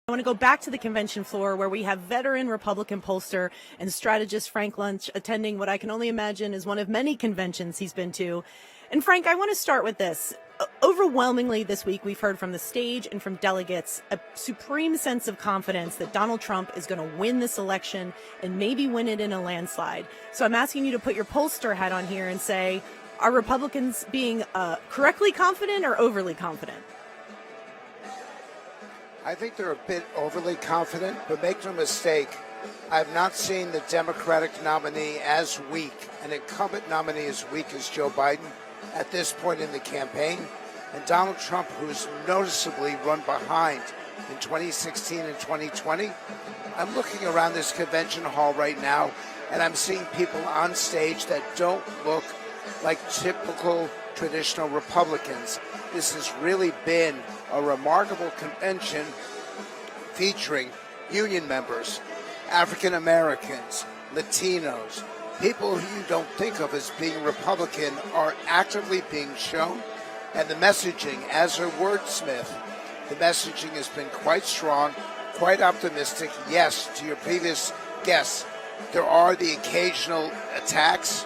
I want to go back to the convention floor where we have veteran Republican pollster and strategist Frank Luntz attending what I can only imagine is one of many conventions he's been to. And Frank, I want to start with this. Overwhelmingly this week, we've heard from the stage and from delegates a supreme sense of confidence that Donald Trump is going to win this election and maybe win it in a landslide. So I'm asking you to put your pollster hat on here and say, are Republicans being correctly confident or overly confident? I think they're a bit overly confident, but make no mistake, I've not seen the Democratic nominee as weak, an incumbent nominee as weak as Joe Biden at this point in the campaign, and Donald Trump, who's noticeably run behind in 2016 and 2020. I'm looking around this convention hall right now, and I'm seeing people on stage that don't look like typical traditional Republicans. This has really been a remarkable convention featuring union members, African Americans, Latinos, people who you don't think of as being Republican are actively being shown. And the messaging, as a wordsmith, the messaging has been quite strong, quite optimistic. Yes, to your previous guess, there are the occasional attacks,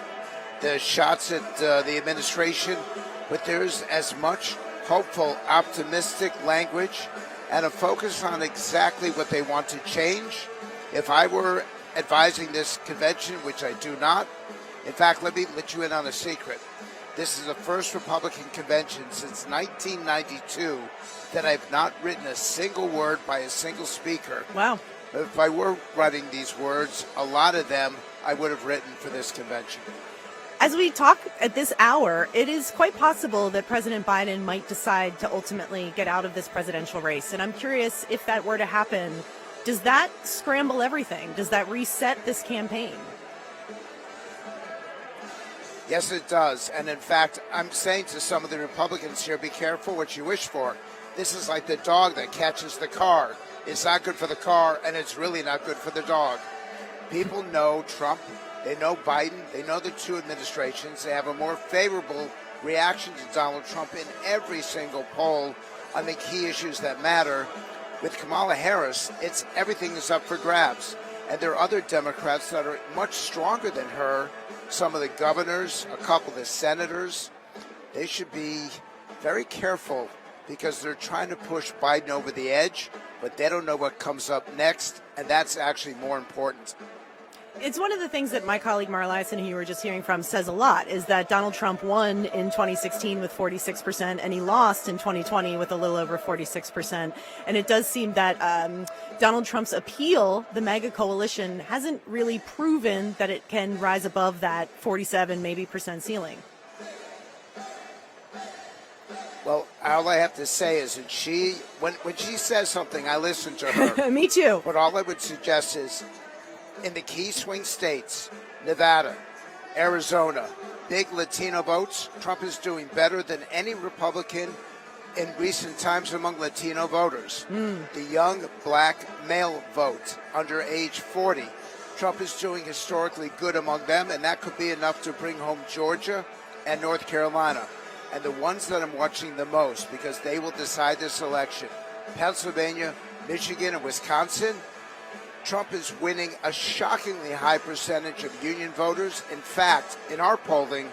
the shots at the administration, but there's as much hopeful, optimistic language and a focus on exactly what they want to change. If I were advising this convention, which I do not, in fact, let me let you in on a secret. This is the first Republican convention since 1992 that I've not written a single word by a single speaker. Wow. If I were writing these words, a lot of them I would have written for this convention. As we talk at this hour, it is quite possible that President Biden might decide to ultimately get out of this presidential race. And I'm curious, if that were to happen, does that scramble everything? Does that reset this campaign? Yes, it does. And in fact, I'm saying to some of the Republicans here, be careful what you wish for. This is like the dog that catches the car. It's not good for the car, and it's really not good for the dog. People know Trump. They know Biden. They know the two administrations. They have a more favorable reaction to Donald Trump in every single poll on the key issues that matter. With Kamala Harris, everything is up for grabs. And there are other Democrats that are much stronger than her. Some of the governors, a couple of the senators. They should be very careful because they're trying to push Biden over the edge, but they don't know what comes up next, and that's actually more important. It's one of the things that my colleague Mara Liasson, who you were just hearing from, says a lot, is that Donald Trump won in 2016 with 46%, and he lost in 2020 with a little over 46%. And it does seem that Donald Trump's appeal, the MAGA coalition, hasn't really proven that it can rise above that 47 maybe percent ceiling. Well, all I have to say is that when she says something, I listen to her. Me too. But all I would suggest is, in the key swing states, Nevada, Arizona, big Latino votes, Trump is doing better than any Republican in recent times among Latino voters. The young black male vote under age 40, Trump is doing historically good among them, and that could be enough to bring home Georgia and North Carolina. And the ones that I'm watching the most, because they will decide this election, Pennsylvania, Michigan, and Wisconsin, Trump is winning a shockingly high percentage of union voters. In fact, in our polling,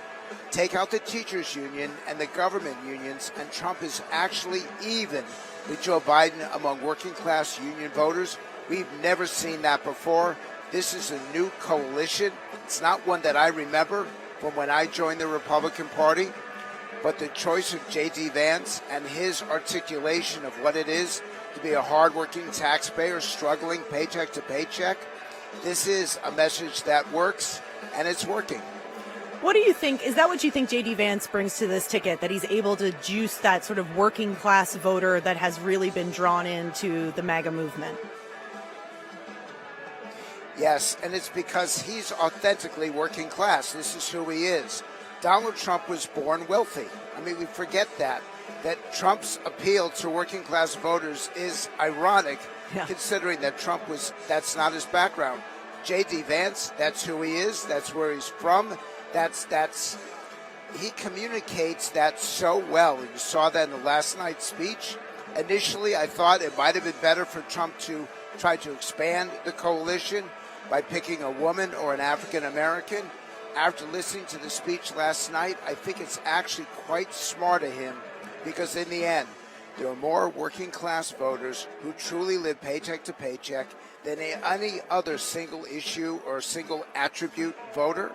take out the teachers union and the government unions, and Trump is actually even with Joe Biden among working class union voters. We've never seen that before. This is a new coalition. It's not one that I remember from when I joined the Republican Party, but the choice of JD Vance and his articulation of what it is to be a hardworking taxpayer struggling paycheck to paycheck, this is a message that works, and it's working. What do you think? Is that what you think JD Vance brings to this ticket, that he's able to juice that sort of working class voter that has really been drawn into the MAGA movement? Yes, and it's because he's authentically working class. This is who he is. Donald Trump was born wealthy. I mean, we forget that Trump's appeal to working class voters is ironic, considering that that's not his background. JD Vance, that's who he is. That's where he's from. He communicates that so well. You saw that in the last night's speech. Initially, I thought it might have been better for Trump to try to expand the coalition by picking a woman or an African American. After listening to the speech last night, I think it's actually quite smart of him, because in the end, there are more working class voters who truly live paycheck to paycheck than any other single issue or single attribute voter.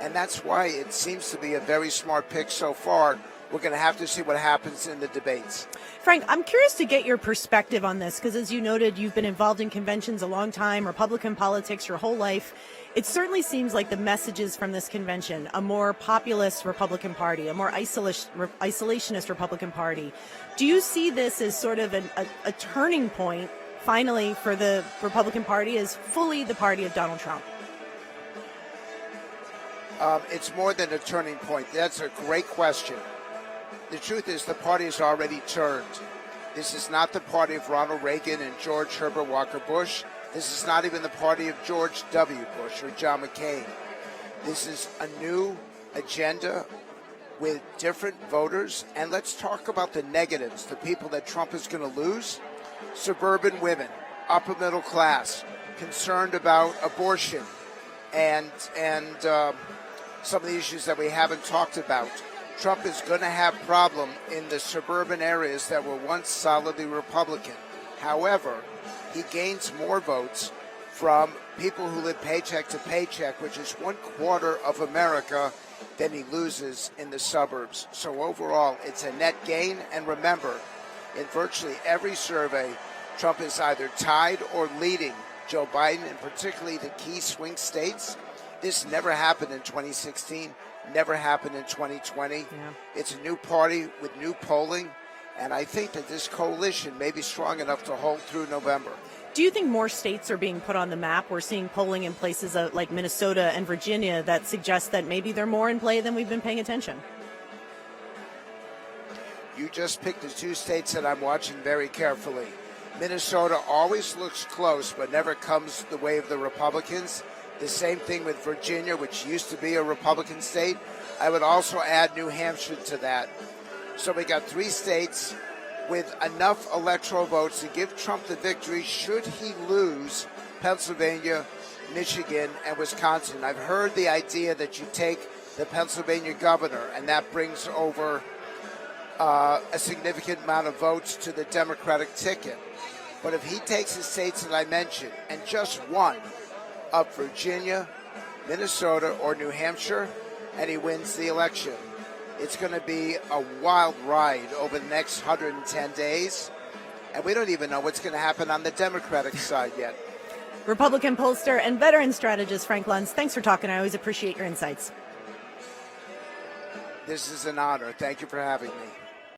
And that's why it seems to be a very smart pick so far. We're going to have to see what happens in the debates. Frank, I'm curious to get your perspective on this, because as you noted, you've been involved in conventions a long time, Republican politics your whole life. It certainly seems like the messages from this convention, a more populist Republican Party, a more isolationist Republican Party. Do you see this as sort of a turning point, finally, for the Republican Party as fully the party of Donald Trump? It's more than a turning point. That's a great question. The truth is the party has already turned. This is not the party of Ronald Reagan and George Herbert Walker Bush. This is not even the party of George W. Bush or John McCain. This is a new agenda with different voters. And let's talk about the negatives, the people that Trump is going to lose. Suburban women, upper middle class, concerned about abortion and some of the issues that we haven't talked about. Trump is going to have problem in the suburban areas that were once solidly Republican. However, he gains more votes from people who live paycheck to paycheck, which is 1/4 of America, than he loses in the suburbs. So overall, it's a net gain. And remember, in virtually every survey, Trump is either tied or leading Joe Biden, and particularly the key swing states. This never happened in 2016, never happened in 2020. Yeah. It's a new party with new polling, and I think that this coalition may be strong enough to hold through November. Do you think more states are being put on the map? We're seeing polling in places like Minnesota and Virginia that suggests that maybe they're more in play than we've been paying attention. You just picked the two states that I'm watching very carefully. Minnesota always looks close, but never comes the way of the Republicans. The same thing with Virginia, which used to be a Republican state. I would also add New Hampshire to that. So we got 3 states with enough electoral votes to give Trump the victory should he lose Pennsylvania, Michigan, and Wisconsin. I've heard the idea that you take the Pennsylvania governor, and that brings over a significant amount of votes to the Democratic ticket. But if he takes the states that I mentioned and just one of Virginia, Minnesota, or New Hampshire, and he wins the election, it's going to be a wild ride over the next 110 days. And we don't even know what's going to happen on the Democratic side yet. Republican pollster and veteran strategist Frank Luntz, thanks for talking. I always appreciate your insights. This is an honor. Thank you for having me.